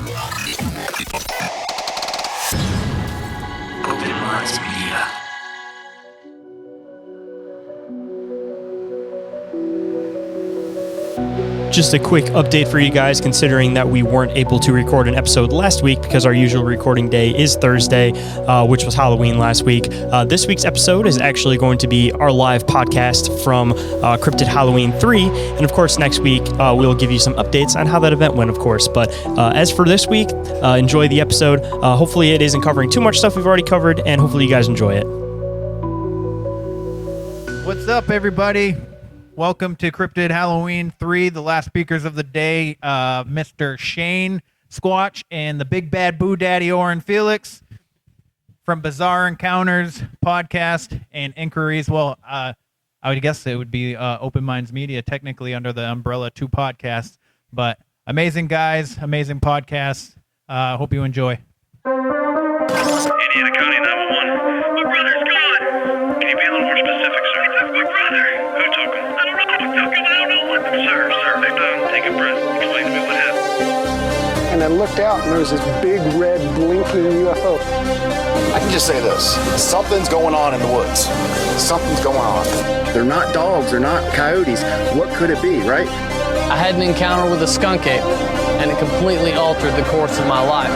Flatwoods Media. Just a quick update for you guys, considering that we weren't able to record an episode last week because our usual recording day is Thursday, which was Halloween last week. This week's episode is actually going to be our live podcast from Cryptid Halloween 3. And of course, next week, we'll give you some updates on how that event went, of course. But as for this week, enjoy the episode. Hopefully it isn't covering too much stuff we've already covered, and hopefully you guys enjoy it. What's up, everybody? Welcome to Cryptid Halloween 3, the last speakers of the day, Mr. Shayn Squatch and the Big Bad Boo Daddy Orin Felix from Bizarre Encounters podcast and Inquiries. Well, I would guess it would be Open Minds Media, technically under the umbrella 2 podcasts, but amazing guys, amazing podcasts. Hope you enjoy. Indiana County 911. My brother's gone. Can you be a little more specific, sir? He took my brother. Who took him? I don't know who took him. I don't know what. Sir, they've done. Take a breath. Explain to me what happened. And I looked out and there was this big red blinking UFO. I can just say this. Something's going on in the woods. Something's going on. They're not dogs. They're not coyotes. What could it be, right? I had an encounter with a skunk ape, and it completely altered the course of my life.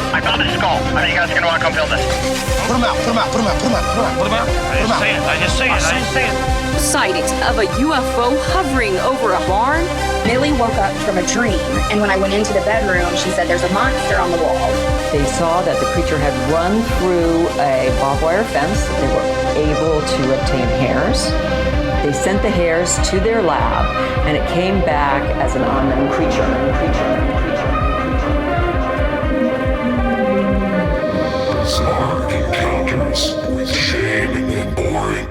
I found a skull. I think you guys are going to want to come film this. Put them out. I just see it. Sightings of a UFO hovering over a barn. Millie woke up from a dream, and when I went into the bedroom, she said there's a monster on the wall. They saw that the creature had run through a barbed wire fence. They were able to obtain hairs. They sent the hairs to their lab, and it came back as an unknown creature. Bizarre Encounters with Shayn and Orin.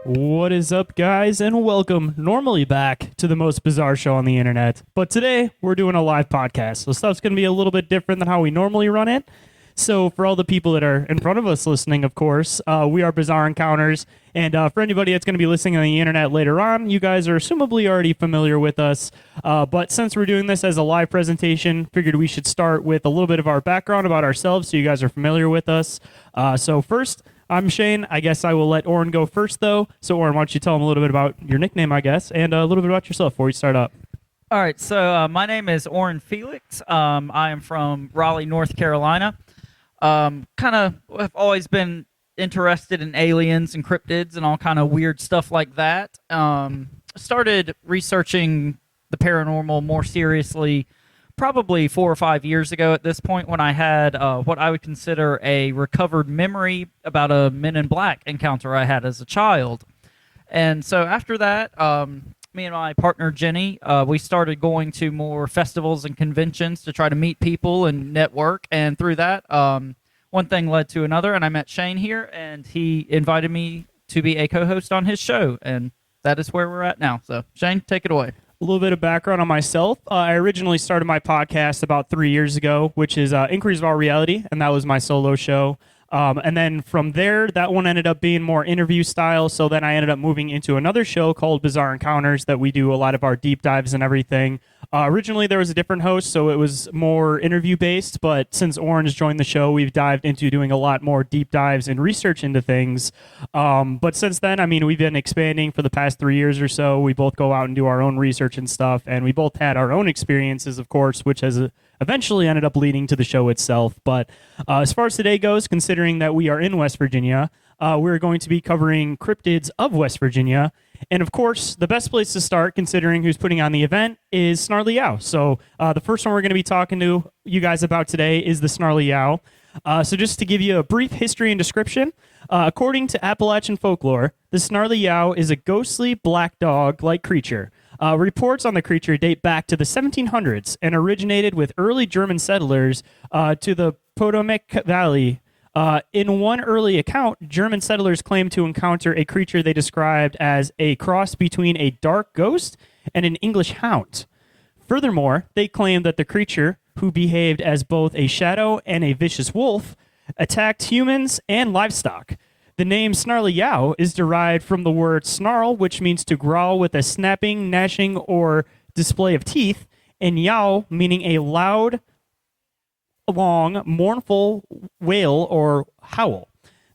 What is up, guys, and welcome normally back to the most bizarre show on the internet. But today, we're doing a live podcast, so stuff's going to be a little bit different than how we normally run it. So for all the people that are in front of us listening, of course, we are Bizarre Encounters, and for anybody that's going to be listening on the internet later on, you guys are assumably already familiar with us. But since we're doing this as a live presentation, figured we should start with a little bit of our background about ourselves so you guys are familiar with us. So first, I'm Shayn. I guess I will let Orin go first, though. So Orin, why don't you tell them a little bit about your nickname, I guess, and a little bit about yourself before we start up. All right, so my name is Orin Felix. I am from Raleigh, North Carolina. Kind of have always been interested in aliens and cryptids and all kind of weird stuff like that. Started researching the paranormal more seriously probably 4 or 5 years ago at this point, when I had what I would consider a recovered memory about a Men in Black encounter I had as a child. And so after that, me and my partner Jenny, we started going to more festivals and conventions to try to meet people and network. And through that, one thing led to another, and I met Shayn here, and he invited me to be a co-host on his show, and that is where we're at now. So Shayn, take it away. A little bit of background on myself. I originally started my podcast about 3 years ago, which is Inquiries of Our Reality, and that was my solo show. And then from there, that one ended up being more interview style, so then I ended up moving into another show called Bizarre Encounters that we do a lot of our deep dives and everything. Originally, there was a different host, so it was more interview-based, but since Orange joined the show, we've dived into doing a lot more deep dives and research into things. But since then, I mean, we've been expanding for the past 3 years or so. We both go out and do our own research and stuff, and we both had our own experiences, of course, which has eventually ended up leading to the show itself. But as far as today goes, considering that we are in West Virginia, we're going to be covering Cryptids of West Virginia. And of course, the best place to start, considering who's putting on the event, is Snarly Yow. So the first one we're going to be talking to you guys about today is the Snarly Yow. So just to give you a brief history and description, according to Appalachian folklore, the Snarly Yow is a ghostly black dog-like creature. Reports on the creature date back to the 1700s and originated with early German settlers to the Potomac Valley. In one early account, German settlers claimed to encounter a creature they described as a cross between a dark ghost and an English hound. Furthermore, they claimed that the creature, who behaved as both a shadow and a vicious wolf, attacked humans and livestock. The name Snarly Yow is derived from the word snarl, which means to growl with a snapping, gnashing, or display of teeth, and yow meaning a loud long, mournful wail or howl.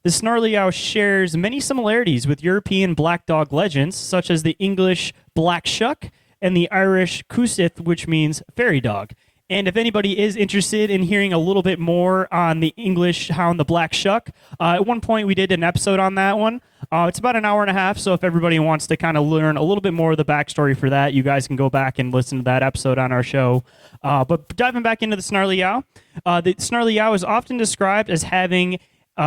The Snarly Yow shares many similarities with European black dog legends, such as the English black shuck and the Irish cwsych, which means fairy dog. And if anybody is interested in hearing a little bit more on the English hound, the black shuck, at one point we did an episode on that one. It's about an hour and a half, so if everybody wants to kind of learn a little bit more of the backstory for that, you guys can go back and listen to that episode on our show. But diving back into the Snarly Yow, the Snarly Yow is often described as having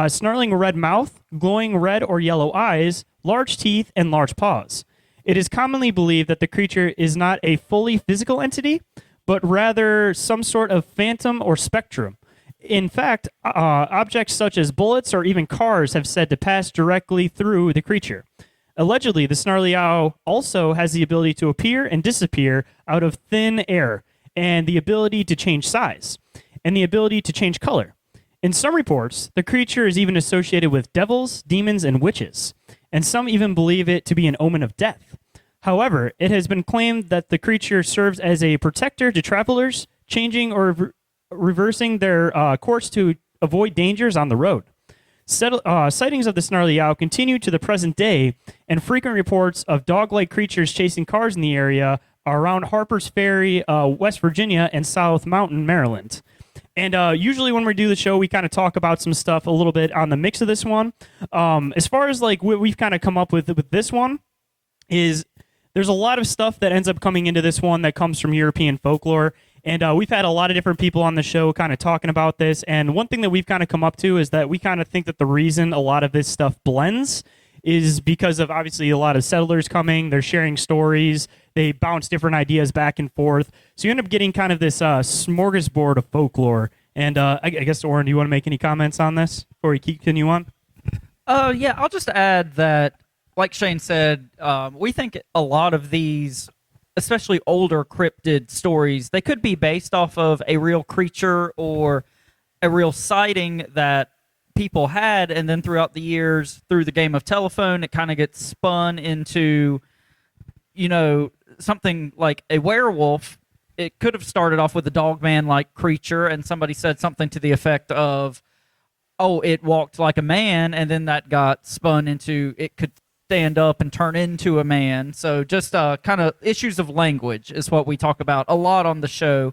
snarling red mouth, glowing red or yellow eyes, large teeth, and large paws. It is commonly believed that the creature is not a fully physical entity, but rather some sort of phantom or spectrum. In fact, objects such as bullets or even cars have said to pass directly through the creature. Allegedly, the Snarly Yow also has the ability to appear and disappear out of thin air, and the ability to change size, and the ability to change color. In some reports, the creature is even associated with devils, demons, and witches, and some even believe it to be an omen of death. However, it has been claimed that the creature serves as a protector to travelers, changing or reversing their course to avoid dangers on the road. Sightings of the Snarly Yow continue to the present day, and frequent reports of dog-like creatures chasing cars in the area around Harper's Ferry, West Virginia, and South Mountain, Maryland. And usually when we do the show, we kind of talk about some stuff a little bit on the mix of this one. As far as like what we've kind of come up with this one is there's a lot of stuff that ends up coming into this one that comes from European folklore. And we've had a lot of different people on the show kind of talking about this. And one thing that we've kind of come up to is that we kind of think that the reason a lot of this stuff blends is because of obviously a lot of settlers coming. They're sharing stories. They bounce different ideas back and forth. So you end up getting kind of this smorgasbord of folklore. And I guess, Orin, do you want to make any comments on this before we continue on? Yeah, I'll just add that, like Shayn said, we think a lot of these, especially older cryptid stories, they could be based off of a real creature or a real sighting that people had, and then throughout the years, through the game of telephone, it kind of gets spun into, you know, something like a werewolf. It could have started off with a dogman-like creature, and somebody said something to the effect of, oh, it walked like a man, and then that got spun into it could stand up and turn into a man. So just kind of issues of language is what we talk about a lot on the show,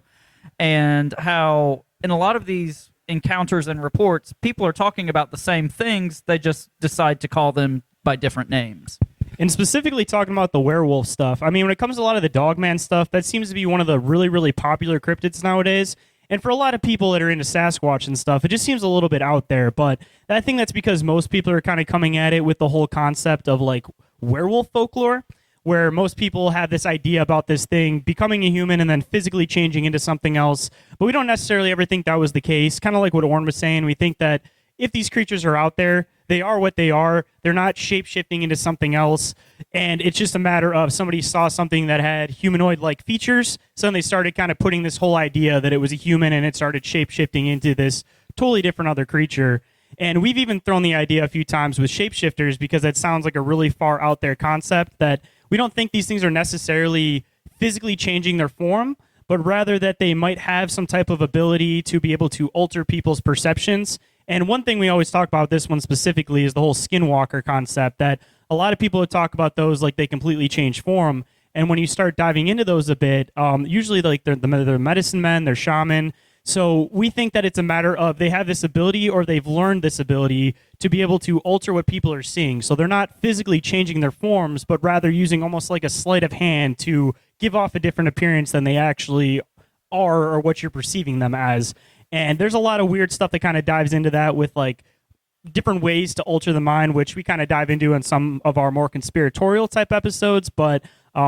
and how in a lot of these encounters and reports, people are talking about the same things, they just decide to call them by different names. And specifically talking about the werewolf stuff, I mean, when it comes to a lot of the dogman stuff, that seems to be one of the really, really popular cryptids nowadays. And for a lot of people that are into Sasquatch and stuff, it just seems a little bit out there. But I think that's because most people are kind of coming at it with the whole concept of like werewolf folklore, where most people have this idea about this thing becoming a human and then physically changing into something else. But we don't necessarily ever think that was the case. Kind of like what Orin was saying, we think that if these creatures are out there, they are what they are. They're not shape-shifting into something else. And it's just a matter of somebody saw something that had humanoid-like features, so then they started kind of putting this whole idea that it was a human, and it started shape-shifting into this totally different other creature. And we've even thrown the idea a few times with shapeshifters because that sounds like a really far out there concept, that we don't think these things are necessarily physically changing their form, but rather that they might have some type of ability to be able to alter people's perceptions. And one thing we always talk about this one specifically is the whole skinwalker concept, that a lot of people talk about those like they completely change form. And when you start diving into those a bit, usually like they're medicine men, they're shaman. So we think that it's a matter of they have this ability or they've learned this ability to be able to alter what people are seeing. So they're not physically changing their forms, but rather using almost like a sleight of hand to give off a different appearance than they actually are or what you're perceiving them as. And there's a lot of weird stuff that kind of dives into that with like different ways to alter the mind, which we kind of dive into in some of our more conspiratorial type episodes. But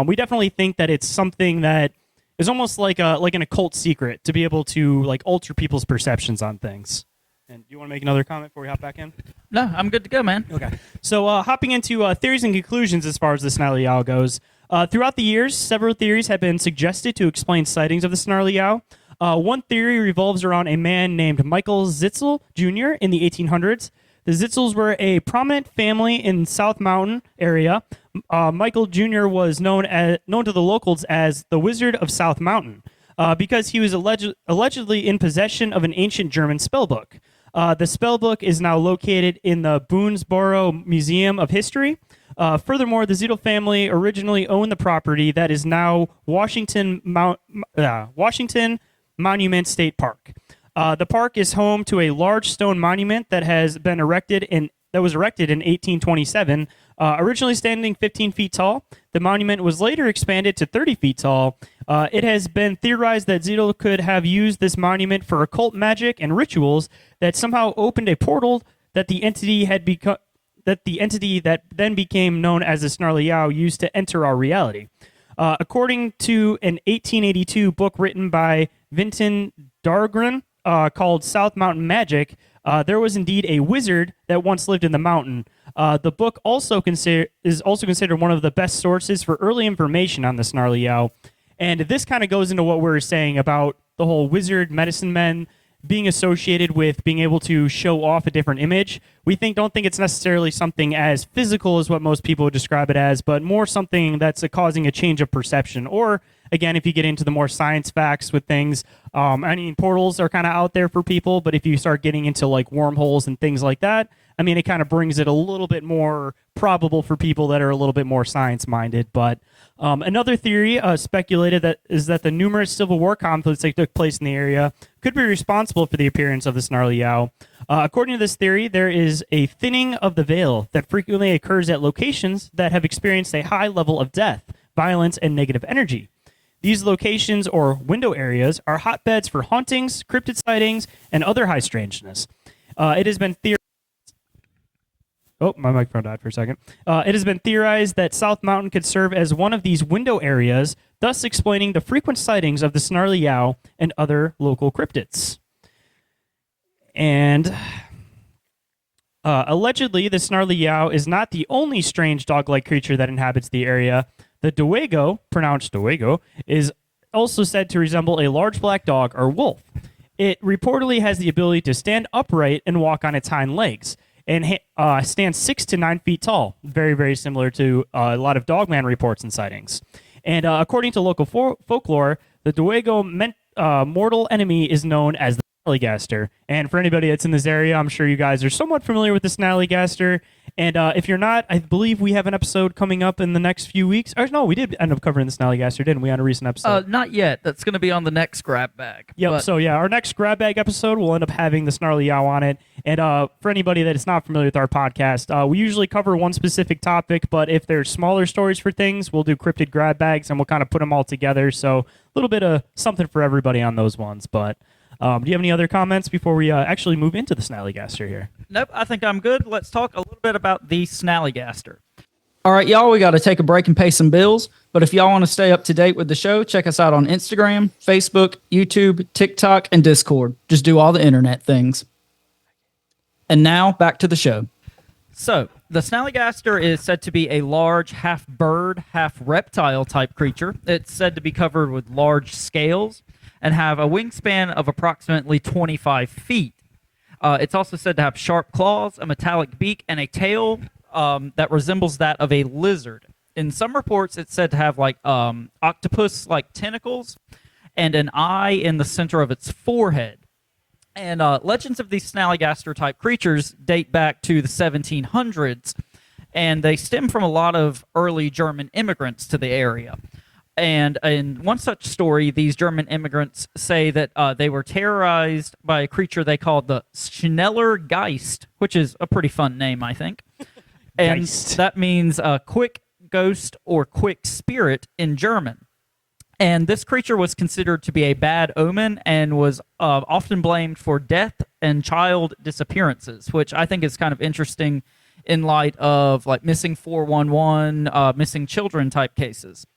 we definitely think that it's something that is almost like an occult secret to be able to like alter people's perceptions on things. And do you want to make another comment before we hop back in? No, I'm good to go, man. Okay. So hopping into theories and conclusions as far as the Snarly Yow goes. Throughout the years, several theories have been suggested to explain sightings of the Snarly Yow. One theory revolves around a man named Michael Layzell Jr. in the 1800s. The Layzells were a prominent family in South Mountain area. Michael Jr. was known to the locals as the Wizard of South Mountain. because he was allegedly in possession of an ancient German spellbook. The spellbook is now located in the Boonesboro Museum of History. Furthermore, the Zito family originally owned the property that is now Washington Monument State Park. The park is home to a large stone monument that was erected in 1827, originally standing 15 feet tall. The monument was later expanded to 30 feet tall. It has been theorized that Zito could have used this monument for occult magic and rituals that somehow opened a portal that the entity that then became known as the Snarly Yow used to enter our reality. According to an 1882 book written by Vinton Dargren called South Mountain Magic, there was indeed a wizard that once lived in the mountain. The book is also considered one of the best sources for early information on the Snarly Yow. And this kind of goes into what we were saying about the whole wizard, medicine men being associated with being able to show off a different image. We don't think it's necessarily something as physical as what most people would describe it as, but more something that's causing a change of perception. Or, again, if you get into the more science facts with things, portals are kind of out there for people, but if you start getting into like wormholes and things like that, it kind of brings it a little bit more probable for people that are a little bit more science-minded. But another theory speculated is that the numerous Civil War conflicts that took place in the area could be responsible for the appearance of the Snarly Yow. According to this theory, there is a thinning of the veil that frequently occurs at locations that have experienced a high level of death, violence, and negative energy. These locations or window areas are hotbeds for hauntings, cryptid sightings, and other high strangeness. It has been theorized. Oh, my microphone died for a second. It has been theorized that South Mountain could serve as one of these window areas, thus explaining the frequent sightings of the Snarly Yow and other local cryptids. And allegedly, the Snarly Yow is not the only strange dog-like creature that inhabits the area. The Dowego, pronounced Dowego, is also said to resemble a large black dog or wolf. It reportedly has the ability to stand upright and walk on its hind legs, and stands 6 to 9 feet tall, very, very similar to a lot of Dogman reports and sightings. And according to local folklore, the Dowego mortal enemy is known as the Snallygaster. And for anybody that's in this area, I'm sure you guys are somewhat familiar with the Snallygaster. And if you're not, I believe we have an episode coming up in the next few weeks. Or no, we did end up covering the Snallygaster, didn't we, on a recent episode? Not yet. That's going to be on the next grab bag. Yep. But So yeah, our next grab bag episode will end up having the Snarly Yow on it. And for anybody that is not familiar with our podcast, we usually cover one specific topic, but if there's smaller stories for things, we'll do cryptid grab bags and we'll kind of put them all together. So a little bit of something for everybody on those ones. But do you have any other comments before we actually move into the Snallygaster here? Nope, I think I'm good. Let's talk a little bit about the Snallygaster. All right, y'all, we got to take a break and pay some bills. But if y'all want to stay up to date with the show, check us out on Instagram, Facebook, YouTube, TikTok, and Discord. Just do all the internet things. And now, back to the show. So, the Snallygaster is said to be a large half-bird, half-reptile type creature. It's said to be covered with large scales and have a wingspan of approximately 25 feet. It's also said to have sharp claws, a metallic beak, and a tail that resembles that of a lizard. In some reports, it's said to have like octopus-like tentacles and an eye in the center of its forehead. And legends of these Snallygaster-type creatures date back to the 1700s, and they stem from a lot of early German immigrants to the area. And in one such story, these German immigrants say that they were terrorized by a creature they called the Schnellergeist, which is a pretty fun name, I think. And that means quick ghost or quick spirit in German. And this creature was considered to be a bad omen and was often blamed for death and child disappearances, which I think is kind of interesting in light of like missing 411, missing children type cases.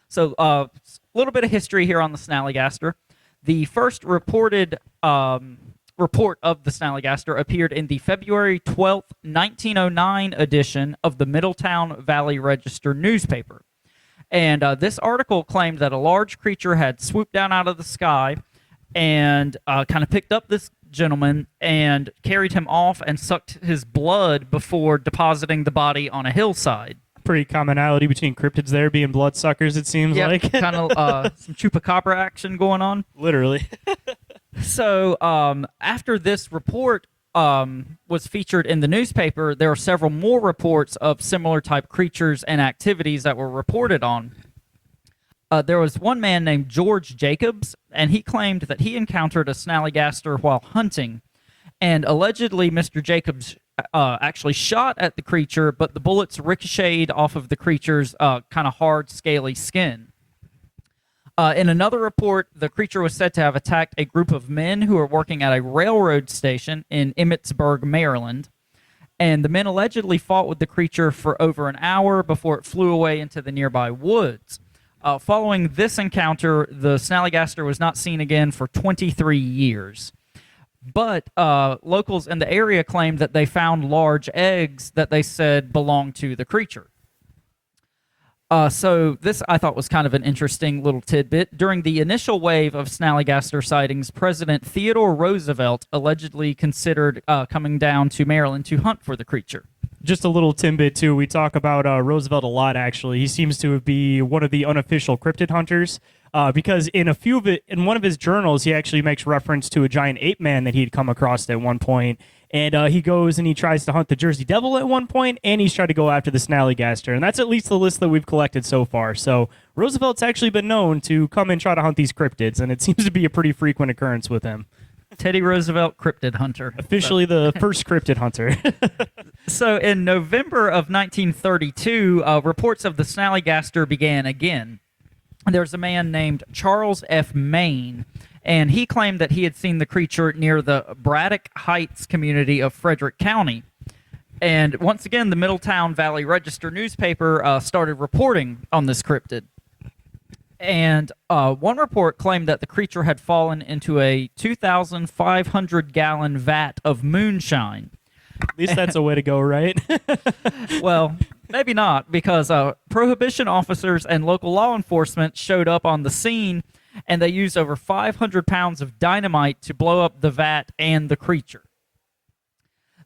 So a little bit of history here on the Snallygaster. The first reported report of the Snallygaster appeared in the February 12th, 1909 edition of the Middletown Valley Register newspaper. And this article claimed that a large creature had swooped down out of the sky and kind of picked up this gentleman and carried him off and sucked his blood before depositing the body on a hillside. pretty commonality between cryptids there being bloodsuckers, it seems like. kind of some chupacabra action going on. Literally. So after this report was featured in the newspaper, there were several more reports of similar type creatures and activities that were reported on. There was one man named George Jacobs, and he claimed that he encountered a Snallygaster while hunting. And allegedly, Mr. Jacobs actually shot at the creature, but the bullets ricocheted off of the creature's kind of hard, scaly skin. In another report, the creature was said to have attacked a group of men who were working at a railroad station in Emmitsburg, Maryland. And the men allegedly fought with the creature for over an hour before it flew away into the nearby woods. Following this encounter, the Snallygaster was not seen again for 23 years. But locals in the area claimed that they found large eggs that they said belonged to the creature. So this I thought was kind of an interesting little tidbit. During the initial wave of Snallygaster sightings, President Theodore Roosevelt allegedly considered coming down to Maryland to hunt for the creature. Just a little tidbit, too. We talk about Roosevelt a lot, actually. He seems to be one of the unofficial cryptid hunters because in one of his journals, he actually makes reference to a giant ape man that he'd come across at one point. And he goes and he tries to hunt the Jersey Devil at one point, and he's tried to go after the Snallygaster. And that's at least the list that we've collected so far. So Roosevelt's actually been known to come and try to hunt these cryptids, and it seems to be a pretty frequent occurrence with him. Teddy Roosevelt, cryptid hunter. Officially the first cryptid hunter. So in November of 1932, reports of the Snallygaster began again. There's a man named Charles F. Maine, and he claimed that he had seen the creature near the Braddock Heights community of Frederick County. And once again, the Middletown Valley Register newspaper started reporting on this cryptid. And one report claimed that the creature had fallen into a 2,500-gallon vat of moonshine. At least that's a way to go, right? Well, maybe not, because prohibition officers and local law enforcement showed up on the scene, and they used over 500 pounds of dynamite to blow up the vat and the creature.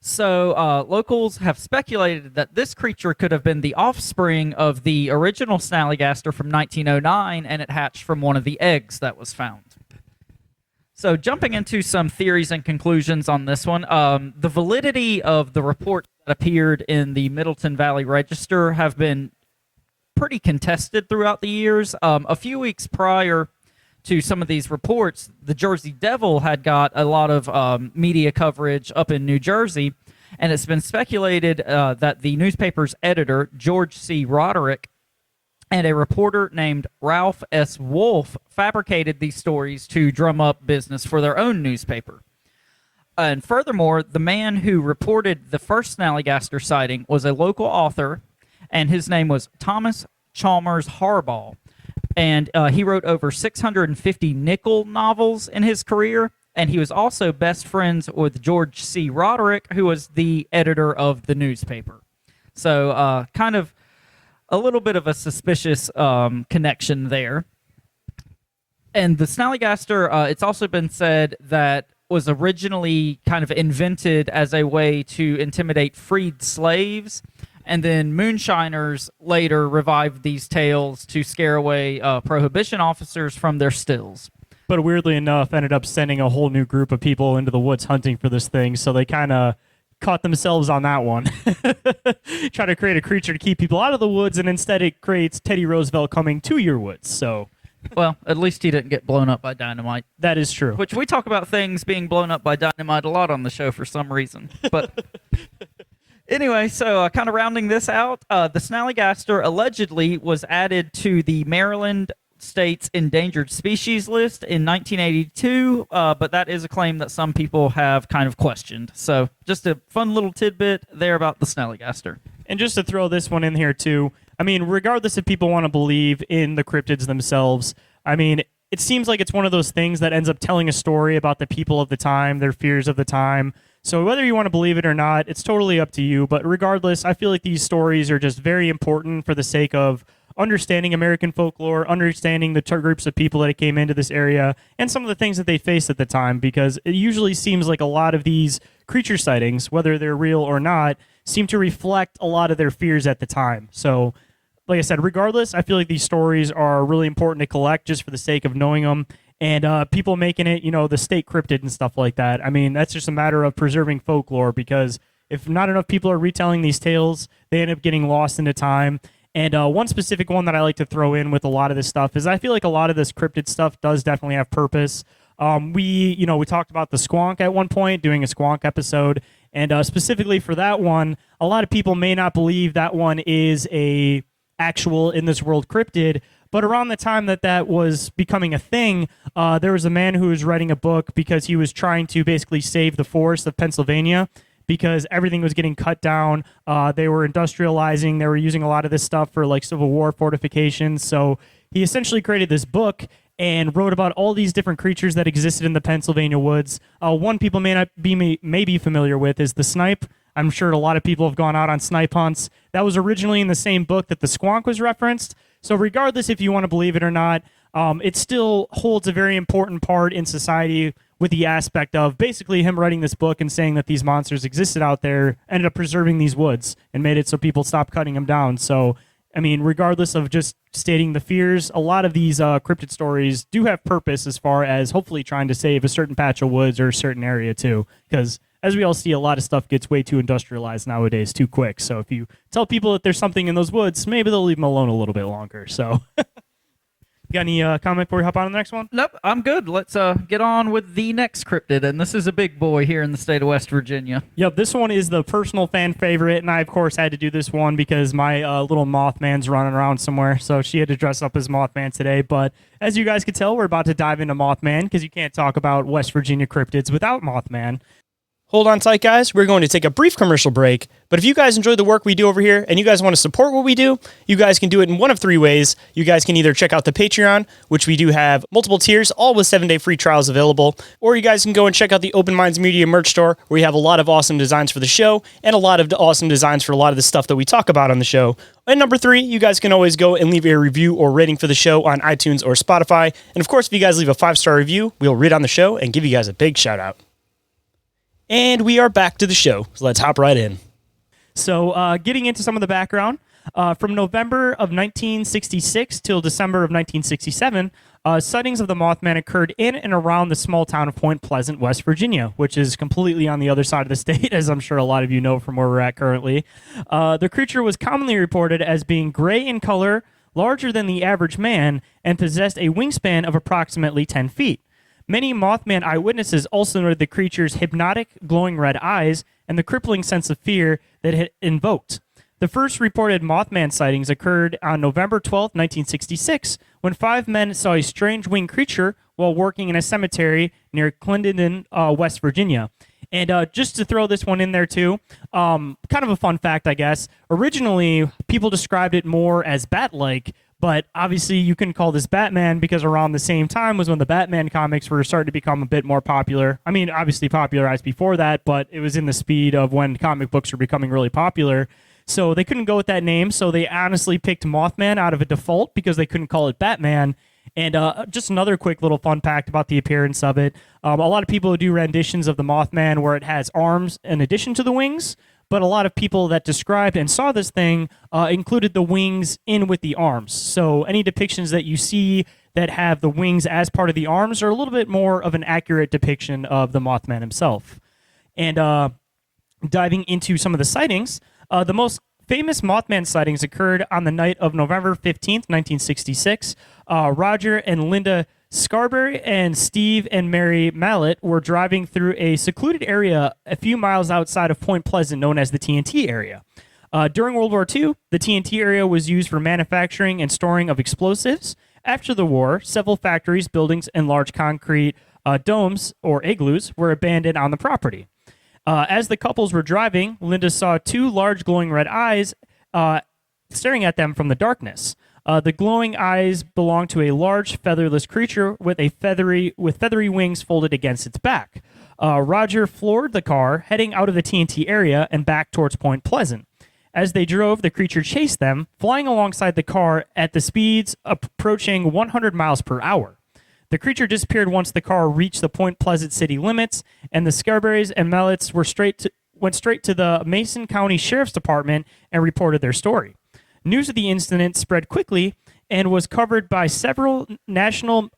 So locals have speculated that this creature could have been the offspring of the original Snallygaster from 1909, and it hatched from one of the eggs that was found. So jumping into some theories and conclusions on this one, the validity of the report that appeared in the Middleton Valley Register have been pretty contested throughout the years. A few weeks prior to some of these reports, the Jersey Devil had got a lot of media coverage up in New Jersey, and it's been speculated that the newspaper's editor, George C. Roderick, and a reporter named Ralph S. Wolf fabricated these stories to drum up business for their own newspaper. And furthermore, the man who reported the first Snallygaster sighting was a local author, and his name was Thomas Chalmers Harbaugh. And he wrote over 650 nickel novels in his career, and he was also best friends with George C. Roderick, who was the editor of the newspaper. So kind of a little bit of a suspicious connection there. And the Snallygaster, it's also been said that was originally kind of invented as a way to intimidate freed slaves, and then moonshiners later revived these tales to scare away prohibition officers from their stills. But weirdly enough, ended up sending a whole new group of people into the woods hunting for this thing, so they kind of caught themselves on that one. Try to create a creature to keep people out of the woods, and instead it creates Teddy Roosevelt coming to your woods. So, well, at least he didn't get blown up by dynamite. That is true. Which we talk about things being blown up by dynamite a lot on the show for some reason. But anyway, so kind of rounding this out, the Snallygaster allegedly was added to the Maryland state's endangered species list in 1982, but that is a claim that some people have kind of questioned. So just a fun little tidbit there about the Snallygaster. And just to throw this one in here too, I mean, regardless if people want to believe in the cryptids themselves, I mean, it seems like it's one of those things that ends up telling a story about the people of the time, their fears of the time. So whether you want to believe it or not, it's totally up to you. But regardless, I feel like these stories are just very important for the sake of understanding American folklore, understanding the groups of people that came into this area, and some of the things that they faced at the time, because it usually seems like a lot of these creature sightings, whether they're real or not, seem to reflect a lot of their fears at the time. So, like I said, regardless, I feel like these stories are really important to collect just for the sake of knowing them. And people making it, the state cryptid and stuff like that. I mean, that's just a matter of preserving folklore, because if not enough people are retelling these tales, they end up getting lost into time. And one specific one that I like to throw in with a lot of this stuff is I feel like a lot of this cryptid stuff does definitely have purpose. We talked about the squonk at one point, doing a squonk episode. And specifically for that one, a lot of people may not believe that one is a actual in this world cryptid. But around the time that was becoming a thing, there was a man who was writing a book because he was trying to basically save the forests of Pennsylvania, because everything was getting cut down. They were industrializing. They were using a lot of this stuff for like Civil War fortifications. So he essentially created this book and wrote about all these different creatures that existed in the Pennsylvania woods. One people may be familiar with is the snipe. I'm sure a lot of people have gone out on snipe hunts. That was originally in the same book that the squonk was referenced. So regardless if you want to believe it or not, it still holds a very important part in society, with the aspect of basically him writing this book and saying that these monsters existed out there, ended up preserving these woods and made it so people stopped cutting them down. So, I mean, regardless of just stating the fears, a lot of these cryptid stories do have purpose as far as hopefully trying to save a certain patch of woods or a certain area too. Because as we all see, a lot of stuff gets way too industrialized nowadays too quick. So if you tell people that there's something in those woods, maybe they'll leave them alone a little bit longer. So... You got any comment before we hop on to the next one? Nope, I'm good. Let's get on with the next cryptid, and this is a big boy here in the state of West Virginia. Yep, this one is the personal fan favorite, and I, of course, had to do this one because my little Mothman's running around somewhere, so she had to dress up as Mothman today. But as you guys can tell, we're about to dive into Mothman, because you can't talk about West Virginia cryptids without Mothman. Hold on tight, guys. We're going to take a brief commercial break. But if you guys enjoy the work we do over here and you guys want to support what we do, you guys can do it in one of three ways. You guys can either check out the Patreon, which we do have multiple tiers, all with 7-day free trials available, or you guys can go and check out the Open Minds Media merch store, where we have a lot of awesome designs for the show and a lot of awesome designs for a lot of the stuff that we talk about on the show. And number 3, you guys can always go and leave a review or rating for the show on iTunes or Spotify. And of course, if you guys leave a 5-star review, we'll read on the show and give you guys a big shout out. And we are back to the show, so let's hop right in. So getting into some of the background, from November of 1966 till December of 1967, sightings of the Mothman occurred in and around the small town of Point Pleasant, West Virginia, which is completely on the other side of the state, as I'm sure a lot of you know from where we're at currently. The creature was commonly reported as being gray in color, larger than the average man, and possessed a wingspan of approximately 10 feet. Many Mothman eyewitnesses also noted the creature's hypnotic, glowing red eyes and the crippling sense of fear that it invoked. The first reported Mothman sightings occurred on November 12, 1966, when 5 men saw a strange winged creature while working in a cemetery near Clinton, West Virginia. And just to throw this one in there too, kind of a fun fact, I guess. Originally, people described it more as bat-like, but obviously you couldn't call this Batman because around the same time was when the Batman comics were starting to become a bit more popular. I mean, obviously popularized before that, but it was in the speed of when comic books were becoming really popular. So they couldn't go with that name, so they honestly picked Mothman out of a default because they couldn't call it Batman. And just another quick little fun fact about the appearance of it. A lot of people do renditions of the Mothman where it has arms in addition to the wings, but a lot of people that described and saw this thing included the wings in with the arms. So any depictions that you see that have the wings as part of the arms are a little bit more of an accurate depiction of the Mothman himself. And diving into some of the sightings, the most famous Mothman sightings occurred on the night of November 15th, 1966. Roger and Linda Scarberry and Steve and Mary Mallet were driving through a secluded area a few miles outside of Point Pleasant known as the TNT area. During World War II, the TNT area was used for manufacturing and storing of explosives. After the war, several factories, buildings, and large concrete domes or igloos were abandoned on the property. As the couples were driving, Linda saw 2 large glowing red eyes staring at them from the darkness. The glowing eyes belonged to a large featherless creature with feathery wings folded against its back. Roger floored the car, heading out of the TNT area and back towards Point Pleasant. As they drove, the creature chased them, flying alongside the car at the speeds approaching 100 miles per hour. The creature disappeared once the car reached the Point Pleasant city limits, and the Scarberries and Mallets went straight to the Mason County Sheriff's Department and reported their story. News of the incident spread quickly and was covered by several national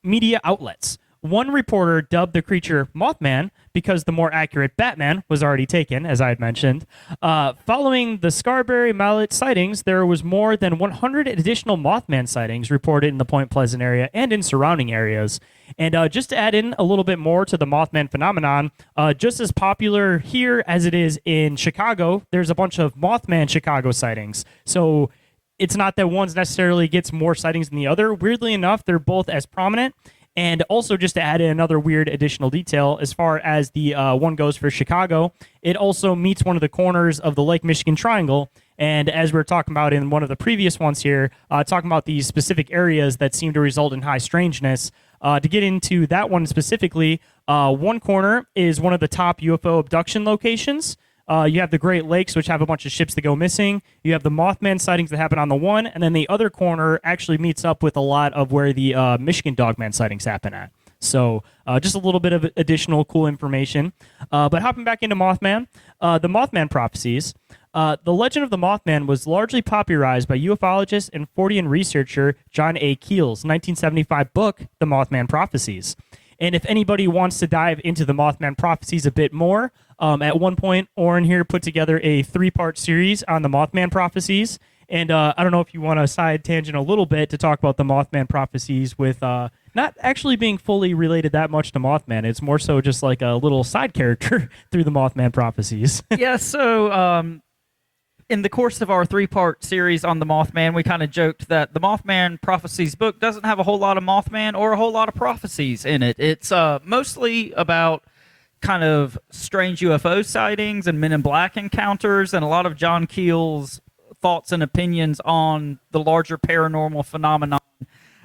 media outlets. One reporter dubbed the creature Mothman because the more accurate Batman was already taken, as I had mentioned. Following the Scarberry Mallet sightings, there was more than 100 additional Mothman sightings reported in the Point Pleasant area and in surrounding areas. And just to add in a little bit more to the Mothman phenomenon, just as popular here as it is in Chicago, there's a bunch of Mothman Chicago sightings. So it's not that one's necessarily gets more sightings than the other. Weirdly enough, they're both as prominent. And also, just to add in another weird additional detail, as far as the one goes for Chicago, it also meets one of the corners of the Lake Michigan Triangle. And as we were talking about in one of the previous ones here, talking about these specific areas that seem to result in high strangeness, to get into that one specifically, one corner is one of the top UFO abduction locations. You have the Great Lakes, which have a bunch of ships that go missing. You have the Mothman sightings that happen on the one, and then the other corner actually meets up with a lot of where the Michigan Dogman sightings happen at. So just a little bit of additional cool information. But hopping back into Mothman, the Mothman prophecies. The legend of the Mothman was largely popularized by ufologist and Fortean researcher John A. Keel's 1975 book, The Mothman Prophecies. And if anybody wants to dive into the Mothman prophecies a bit more, at one point, Orin here put together a 3-part series on the Mothman prophecies. And I don't know if you want to side tangent a little bit to talk about the Mothman prophecies with not actually being fully related that much to Mothman. It's more so just like a little side character through the Mothman prophecies. Yeah, so in the course of our 3-part series on the Mothman, we kind of joked that the Mothman Prophecies book doesn't have a whole lot of Mothman or a whole lot of prophecies in it. It's mostly about kind of strange UFO sightings and Men in Black encounters and a lot of John Keel's thoughts and opinions on the larger paranormal phenomenon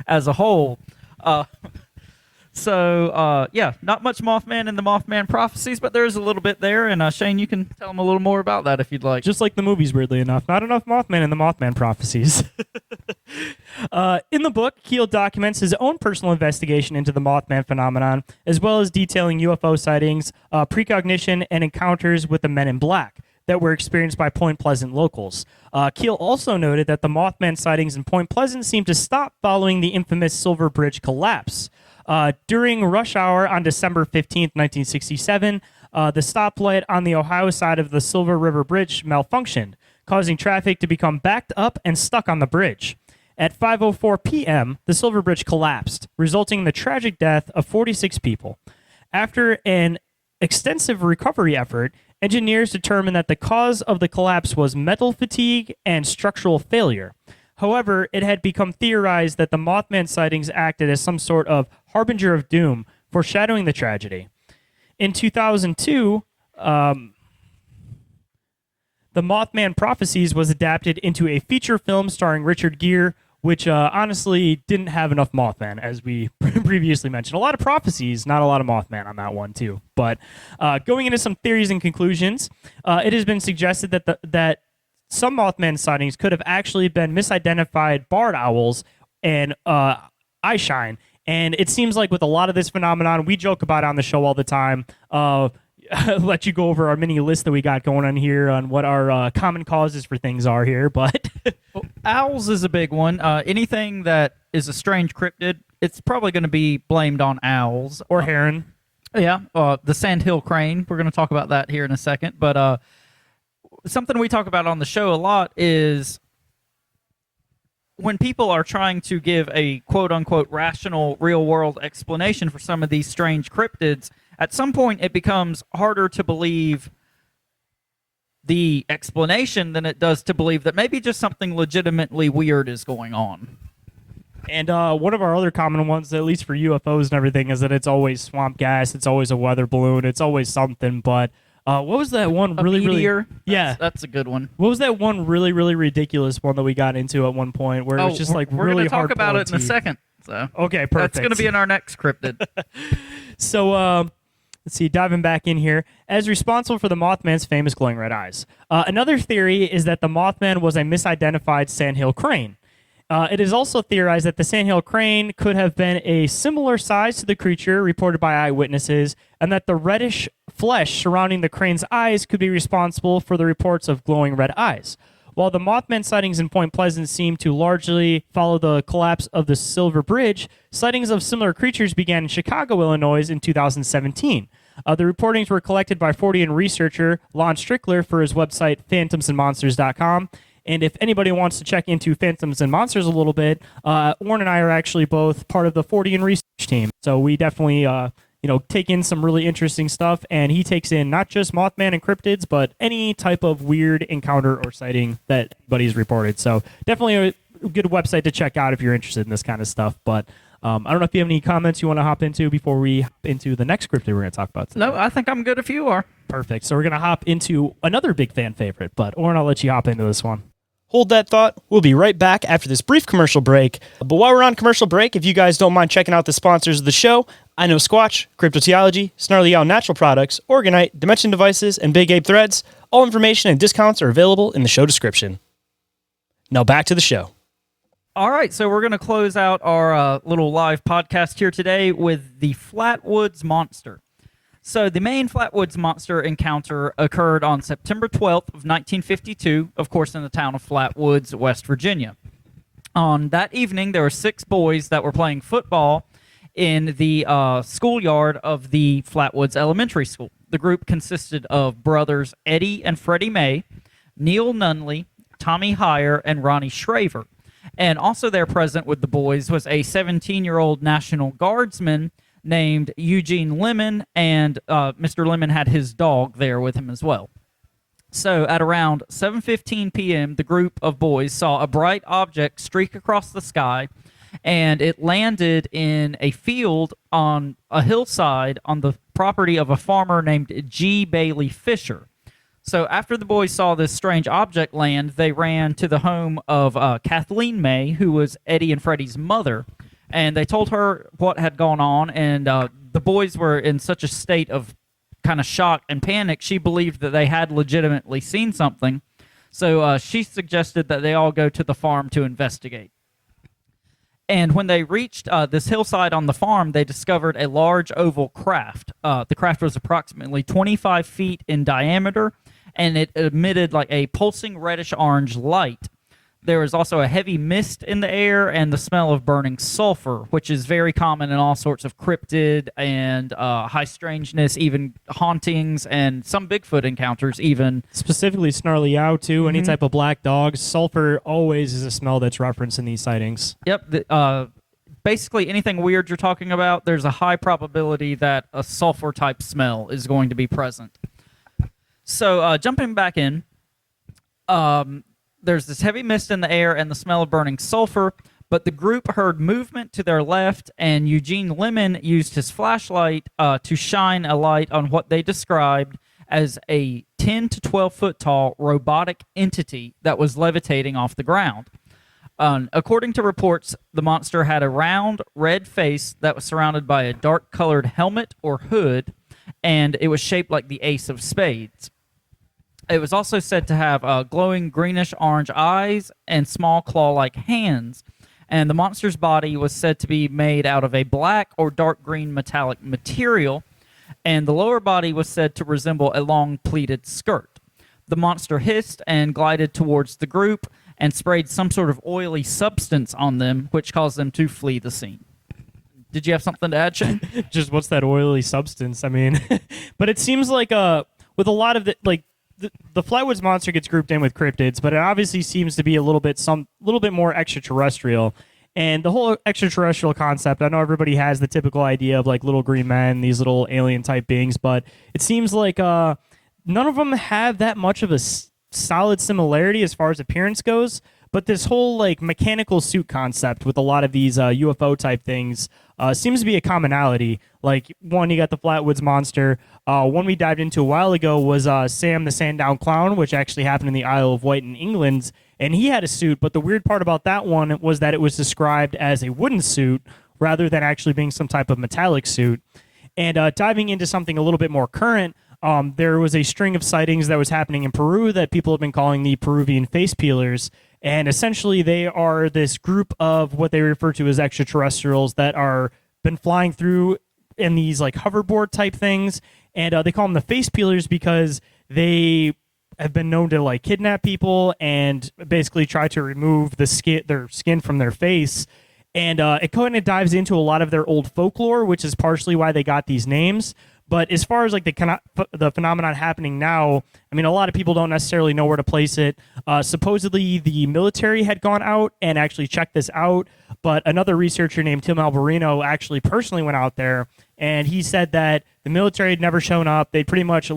as a whole. So, not much Mothman in the Mothman Prophecies, but there's a little bit there. And Shane, you can tell them a little more about that if you'd like. Just like the movies, weirdly enough. Not enough Mothman in the Mothman Prophecies. In the book, Keel documents his own personal investigation into the Mothman phenomenon, as well as detailing UFO sightings, precognition, and encounters with the Men in Black that were experienced by Point Pleasant locals. Keel also noted that the Mothman sightings in Point Pleasant seemed to stop following the infamous Silver Bridge collapse. During rush hour on December 15th, 1967, the stoplight on the Ohio side of the Silver River Bridge malfunctioned, causing traffic to become backed up and stuck on the bridge. At 5:04 p.m., the Silver Bridge collapsed, resulting in the tragic death of 46 people. After an extensive recovery effort, engineers determined that the cause of the collapse was metal fatigue and structural failure. However, it had become theorized that the Mothman sightings acted as some sort of harbinger of doom, foreshadowing the tragedy. In 2002, the Mothman Prophecies was adapted into a feature film starring Richard Gere, which honestly didn't have enough Mothman, as we previously mentioned. A lot of prophecies, not a lot of Mothman on that one, too. But going into some theories and conclusions, it has been suggested that some Mothman sightings could have actually been misidentified barred owls and eyeshine. And it seems like with a lot of this phenomenon, we joke about it on the show all the time. Let you go over our mini list that we got going on here on what our common causes for things are here. But well, owls is a big one. Anything that is a strange cryptid, it's probably going to be blamed on owls. Or heron. Yeah, the sandhill crane. We're going to talk about that here in a second. But something we talk about on the show a lot is when people are trying to give a quote-unquote rational real-world explanation for some of these strange cryptids, at some point it becomes harder to believe the explanation than it does to believe that maybe just something legitimately weird is going on. And one of our other common ones, at least for UFOs and everything, is that it's always swamp gas, it's always a weather balloon, it's always something, but what was that one meteor? Yeah, that's a good one. What was that one really ridiculous one that we got into at one point where it was just like we're really gonna hard? Talk about it in a second. So okay, perfect. That's going to be in our next cryptid. So let's see, diving back in here, as responsible for the Mothman's famous glowing red eyes. Another theory is that the Mothman was a misidentified sandhill crane. It is also theorized that the sandhill crane could have been a similar size to the creature reported by eyewitnesses, and that the reddish flesh surrounding the crane's eyes could be responsible for the reports of glowing red eyes. While the Mothman sightings in Point Pleasant seem to largely follow the collapse of the Silver Bridge, sightings of similar creatures began in Chicago, Illinois in 2017. The reportings were collected by Fortean researcher Lon Strickler for his website phantomsandmonsters.com. And if anybody wants to check into Phantoms and Monsters a little bit, Orin and I are actually both part of the Fortean research team. So we definitely take in some really interesting stuff, and he takes in not just Mothman and cryptids, but any type of weird encounter or sighting that anybody's reported. So definitely a good website to check out if you're interested in this kind of stuff. But I don't know if you have any comments you want to hop into before we hop into the next cryptid we're going to talk about today. No, I think I'm good if you are. Perfect. So we're going to hop into another big fan favorite, but Orin, I'll let you hop into this one. Hold that thought. We'll be right back after this brief commercial break. But while we're on commercial break, if you guys don't mind checking out the sponsors of the show, I Know Squatch, Cryptotheology, Snarly Yow Natural Products, Oregon-ite, Dimension Devices, and Big Ape Threads. All information and discounts are available in the show description. Now back to the show. All right, so we're going to close out our little live podcast here today with the Flatwoods Monster. So the main Flatwoods Monster encounter occurred on September 12th of 1952, of course in the town of Flatwoods, West Virginia. On that evening, there were 6 boys that were playing football in the schoolyard of the Flatwoods Elementary School. The group consisted of brothers Eddie and Freddie May, Neil Nunley, Tommy Heyer, and Ronnie Shraver. And also there present with the boys was a 17-year-old National Guardsman named Eugene Lemon, and Mr. Lemon had his dog there with him as well. So at around 7:15 p.m., the group of boys saw a bright object streak across the sky, and it landed in a field on a hillside on the property of a farmer named G. Bailey Fisher. So after the boys saw this strange object land, they ran to the home of Kathleen May, who was Eddie and Freddie's mother, and they told her what had gone on, and the boys were in such a state of kind of shock and panic, she believed that they had legitimately seen something. So she suggested that they all go to the farm to investigate. And when they reached this hillside on the farm, they discovered a large oval craft. The craft was approximately 25 feet in diameter, and it emitted like a pulsing reddish-orange light. There was also a heavy mist in the air and the smell of burning sulfur, which is very common in all sorts of cryptid and high strangeness, even hauntings, and some Bigfoot encounters even. Specifically Snarly Yow, too. Any type of black dogs. Sulfur always is a smell that's referenced in these sightings. Yep. Basically, anything weird you're talking about, there's a high probability that a sulfur-type smell is going to be present. So, jumping back in, there's this heavy mist in the air and the smell of burning sulfur, but the group heard movement to their left, and Eugene Lemon used his flashlight to shine a light on what they described as a 10 to 12 foot tall robotic entity that was levitating off the ground. According to reports, the monster had a round, red face that was surrounded by a dark-colored helmet or hood, and it was shaped like the ace of spades. It was also said to have glowing greenish-orange eyes and small claw-like hands, and the monster's body was said to be made out of a black or dark green metallic material, and the lower body was said to resemble a long pleated skirt. The monster hissed and glided towards the group and sprayed some sort of oily substance on them, which caused them to flee the scene. Did you have something to add, Shane? Just what's that oily substance? I mean, but it seems like with a lot of the Flatwoods Monster gets grouped in with cryptids, but it obviously seems to be a little bit more extraterrestrial. And the whole extraterrestrial concept, I know everybody has the typical idea of like little green men, these little alien type beings, but it seems like none of them have that much of a solid similarity as far as appearance goes. But this whole like mechanical suit concept with a lot of these UFO type things seems to be a commonality. Like one, you got the Flatwoods Monster. One we dived into a while ago was Sam the Sandown Clown, which actually happened in the Isle of Wight in England, and he had a suit. But the weird part about that one was that it was described as a wooden suit rather than actually being some type of metallic suit. And diving into something a little bit more current, there was a string of sightings that was happening in Peru that people have been calling the Peruvian face peelers. And essentially, they are this group of what they refer to as extraterrestrials that are been flying through in these like hoverboard type things. And they call them the face peelers because they have been known to like kidnap people and basically try to remove their skin from their face. And it kind of dives into a lot of their old folklore, which is partially why they got these names. But as far as like the phenomenon happening now, I mean, a lot of people don't necessarily know where to place it. Supposedly, the military had gone out and actually checked this out. But another researcher named Tim Alberino actually personally went out there, and he said that the military had never shown up. They pretty much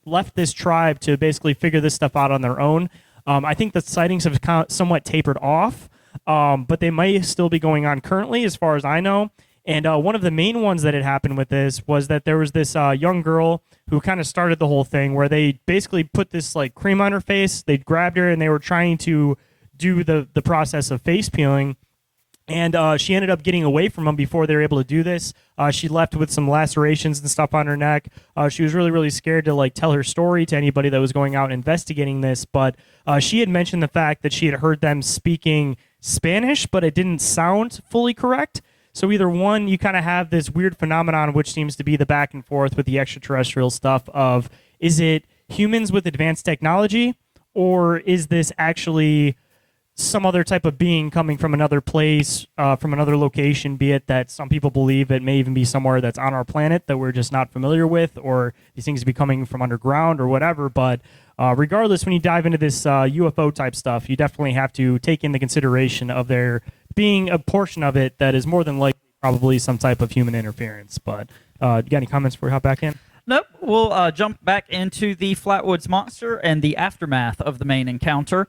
left this tribe to basically figure this stuff out on their own. I think the sightings have somewhat tapered off, but they may still be going on currently, as far as I know. And one of the main ones that had happened with this was that there was this young girl who kind of started the whole thing, where they basically put this like cream on her face. They grabbed her and they were trying to do the process of face peeling. And she ended up getting away from them before they were able to do this. She left with some lacerations and stuff on her neck. She was really, really scared to like tell her story to anybody that was going out investigating this. But she had mentioned the fact that she had heard them speaking Spanish, but it didn't sound fully correct. So either one, you kind of have this weird phenomenon, which seems to be the back and forth with the extraterrestrial stuff of, is it humans with advanced technology, or is this actually some other type of being coming from another place, from another location, be it that some people believe it may even be somewhere that's on our planet that we're just not familiar with, or these things be coming from underground or whatever. But regardless, when you dive into this UFO type stuff, you definitely have to take into consideration of there being a portion of it that is more than likely probably some type of human interference. But you got any comments before we hop back in? Nope. We'll jump back into the Flatwoods Monster and the aftermath of the main encounter.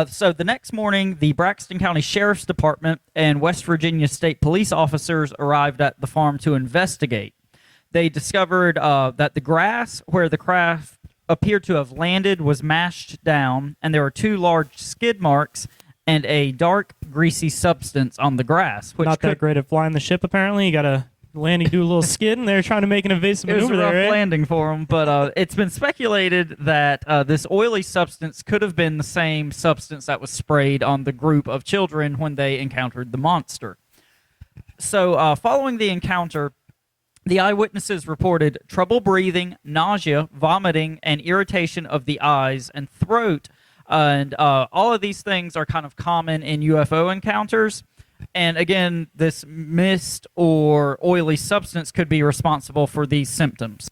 So the next morning, the Braxton County Sheriff's Department and West Virginia State Police officers arrived at the farm to investigate. They discovered that the grass where the craft appeared to have landed was mashed down, and there were 2 large skid marks and a dark, greasy substance on the grass. Which Not that great at flying the ship, apparently. You got to landing, do a little skid, and they're trying to make an evasive It was maneuver a rough there, right? landing for them, but it's been speculated that this oily substance could have been the same substance that was sprayed on the group of children when they encountered the monster. So following the encounter, the eyewitnesses reported trouble breathing, nausea, vomiting, and irritation of the eyes and throat. And all of these things are kind of common in UFO encounters. And again, this mist or oily substance could be responsible for these symptoms.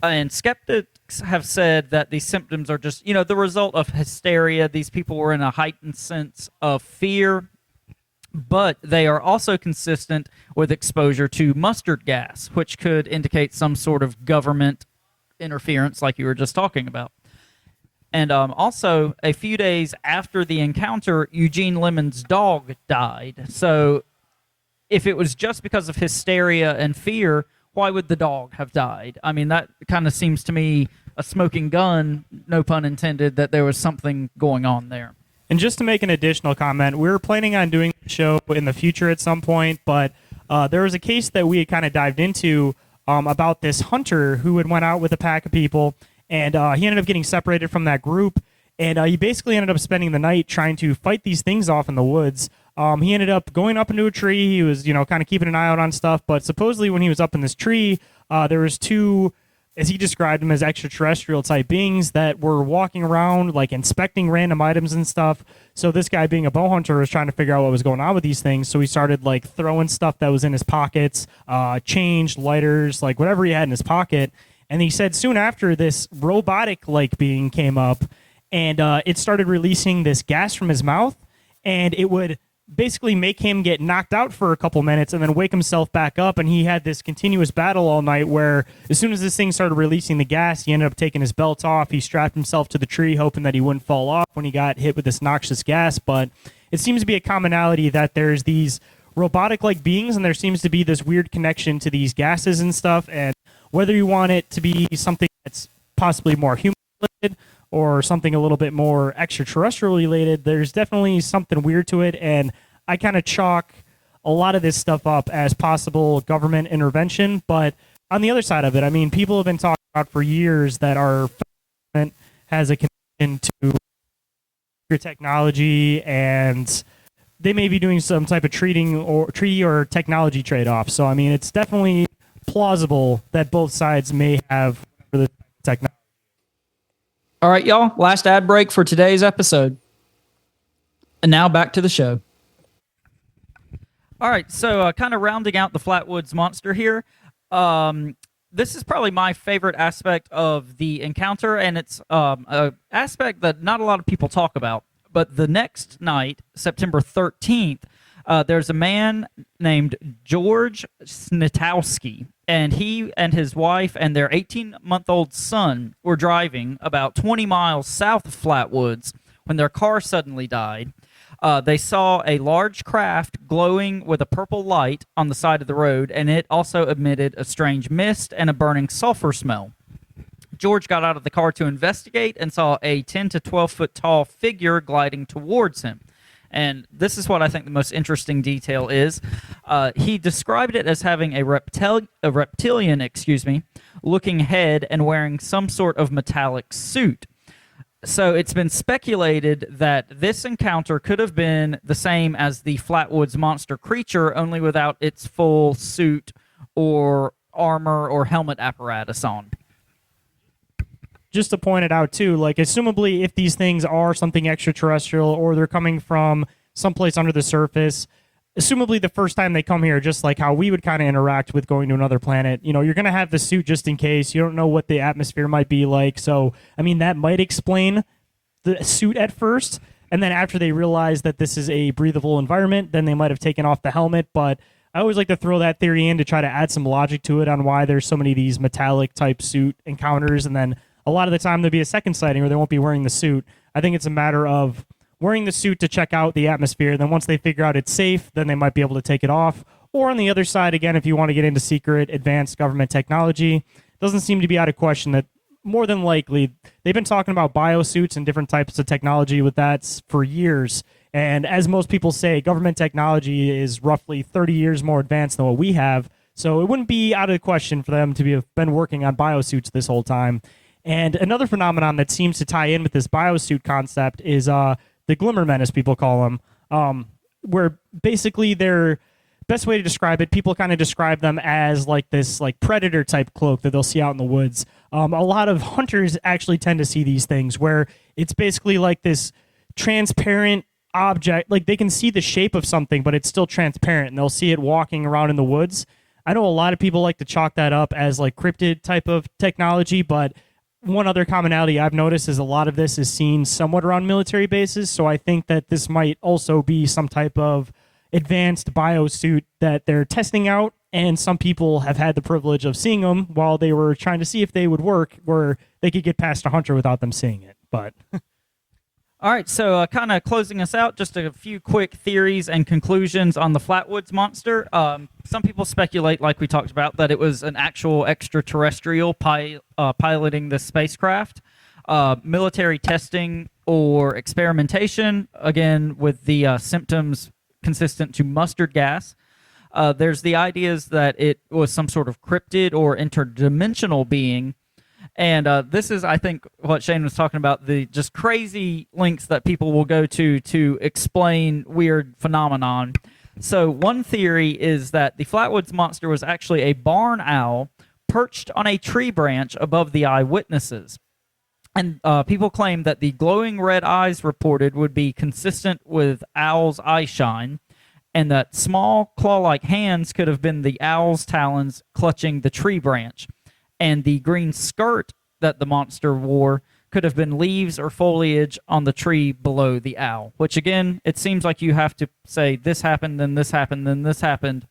And skeptics have said that these symptoms are just, the result of hysteria. These people were in a heightened sense of fear, but they are also consistent with exposure to mustard gas, which could indicate some sort of government interference like you were just talking about. And also, a few days after the encounter, Eugene Lemon's dog died. So if it was just because of hysteria and fear, why would the dog have died? I mean, that kind of seems to me a smoking gun, no pun intended, that there was something going on there. And just to make an additional comment, we were planning on doing the show in the future at some point, but there was a case that we had kind of dived into about this hunter who had went out with a pack of people. And he ended up getting separated from that group, and he basically ended up spending the night trying to fight these things off in the woods. He ended up going up into a tree. He was, kind of keeping an eye out on stuff, but supposedly when he was up in this tree, there was 2, as he described them, as extraterrestrial type beings that were walking around, like inspecting random items and stuff. So this guy, being a bow hunter, was trying to figure out what was going on with these things. So he started like throwing stuff that was in his pockets, change, lighters, like whatever he had in his pocket. And he said soon after, this robotic-like being came up, and it started releasing this gas from his mouth, and it would basically make him get knocked out for a couple minutes and then wake himself back up. And he had this continuous battle all night where as soon as this thing started releasing the gas, he ended up taking his belt off. He strapped himself to the tree, hoping that he wouldn't fall off when he got hit with this noxious gas. But it seems to be a commonality that there's these robotic-like beings, and there seems to be this weird connection to these gases and stuff. And whether you want it to be something that's possibly more human-related or something a little bit more extraterrestrial-related, there's definitely something weird to it, and I kind of chalk a lot of this stuff up as possible government intervention. But on the other side of it, I mean, people have been talking about for years that our government has a connection to technology, and they may be doing some type of tree or technology trade-off. So I mean, it's definitely plausible that both sides may have the technology. All right, y'all. Last ad break for today's episode. And now back to the show. All right, so kind of rounding out the Flatwoods Monster here. This is probably my favorite aspect of the encounter, and it's an aspect that not a lot of people talk about. But the next night, September 13th, there's a man named George Snitowski, and he and his wife and their 18-month-old son were driving about 20 miles south of Flatwoods when their car suddenly died. They saw a large craft glowing with a purple light on the side of the road, and it also emitted a strange mist and a burning sulfur smell. George got out of the car to investigate and saw a 10 to 12 foot tall figure gliding towards him. And this is what I think the most interesting detail is. He described it as having a reptilian, looking head and wearing some sort of metallic suit. So it's been speculated that this encounter could have been the same as the Flatwoods Monster creature, only without its full suit or armor or helmet apparatus on. Just to point it out too, like assumably if these things are something extraterrestrial or they're coming from someplace under the surface, assumably the first time they come here, just like how we would kind of interact with going to another planet, you know, you're going to have the suit just in case. You don't know what the atmosphere might be like. So, I mean, that might explain the suit at first. And then after they realize that this is a breathable environment, then they might have taken off the helmet. But I always like to throw that theory in to try to add some logic to it on why there's so many of these metallic type suit encounters. And then a lot of the time there'll be a second sighting where they won't be wearing the suit. I think it's a matter of wearing the suit to check out the atmosphere. Then once they figure out it's safe, then they might be able to take it off. Or on the other side, again, if you want to get into secret, advanced government technology, doesn't seem to be out of question that more than likely they've been talking about biosuits and different types of technology with that for years. And as most people say, government technology is roughly 30 years more advanced than what we have. So it wouldn't be out of the question for them to have been working on biosuits this whole time. And another phenomenon that seems to tie in with this biosuit concept is the Glimmermen, as people call them, where basically their best way to describe it, people kind of describe them as like this like predator type cloak that they'll see out in the woods. A lot of hunters actually tend to see these things where it's basically like this transparent object, like they can see the shape of something, but it's still transparent, and they'll see it walking around in the woods. I know a lot of people like to chalk that up as like cryptid type of technology, but one other commonality I've noticed is a lot of this is seen somewhat around military bases, so I think that this might also be some type of advanced biosuit that they're testing out, and some people have had the privilege of seeing them while they were trying to see if they would work, where they could get past a hunter without them seeing it. But all right, so kind of closing us out, just a few quick theories and conclusions on the Flatwoods Monster. Some people speculate, like we talked about, that it was an actual extraterrestrial piloting the spacecraft. Military testing or experimentation, again, with the symptoms consistent to mustard gas. There's the ideas that it was some sort of cryptid or interdimensional being. And this is, I think, what Shayn was talking about, the just crazy links that people will go to explain weird phenomenon. So one theory is that the Flatwoods Monster was actually a barn owl perched on a tree branch above the eyewitnesses. And people claim that the glowing red eyes reported would be consistent with owl's eye shine, and that small claw-like hands could have been the owl's talons clutching the tree branch. And the green skirt that the monster wore could have been leaves or foliage on the tree below the owl, which, again, it seems like you have to say this happened, then this happened, then this happened.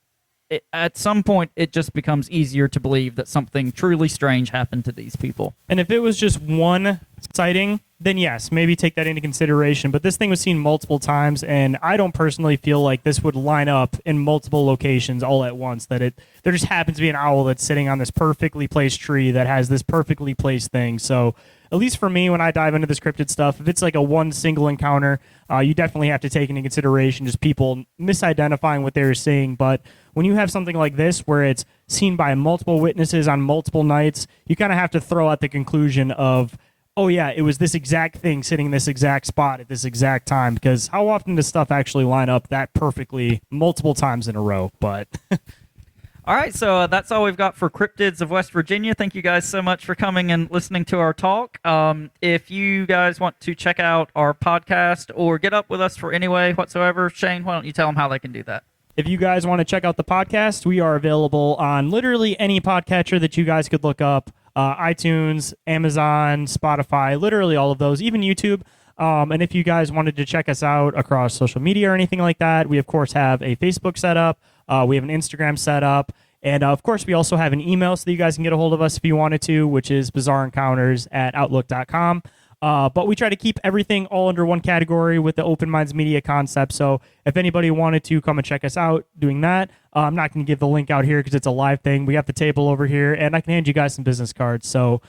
At some point, it just becomes easier to believe that something truly strange happened to these people. And if it was just one sighting, then yes, maybe take that into consideration. But this thing was seen multiple times, and I don't personally feel like this would line up in multiple locations all at once. That there just happens to be an owl that's sitting on this perfectly placed tree that has this perfectly placed thing. So at least for me, when I dive into this cryptid stuff, if it's like a one single encounter, you definitely have to take into consideration just people misidentifying what they're seeing. But when you have something like this where it's seen by multiple witnesses on multiple nights, you kind of have to throw out the conclusion of oh yeah, it was this exact thing sitting in this exact spot at this exact time, because how often does stuff actually line up that perfectly multiple times in a row? But All right, so that's all we've got for Cryptids of West Virginia. Thank you guys so much for coming and listening to our talk. If you guys want to check out our podcast or get up with us for any way whatsoever, Shane, why don't you tell them how they can do that? if you guys want to check out the podcast, we are available on literally any podcatcher that you guys could look up. iTunes, Amazon, Spotify, literally all of those, even YouTube. And if you guys wanted to check us out across social media or anything like that, we, of course, have a Facebook set up. We have an Instagram set up. And, of course, we also have an email so that you guys can get a hold of us if you wanted to, which is bizarreencounters@outlook.com. But we try to keep everything all under one category with the Open Minds Media concept. So if anybody wanted to come and check us out doing that, I'm not going to give the link out here because it's a live thing. We got the table over here, and I can hand you guys some business cards. So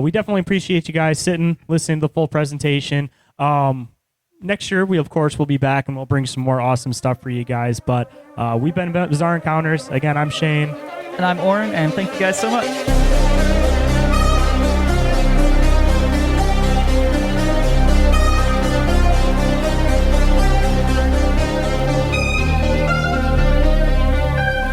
we definitely appreciate you guys sitting, listening to the full presentation. Next year, we, of course, will be back, and we'll bring some more awesome stuff for you guys. But we've been Bizarre Encounters. Again, I'm Shane. And I'm Orin, and thank you guys so much.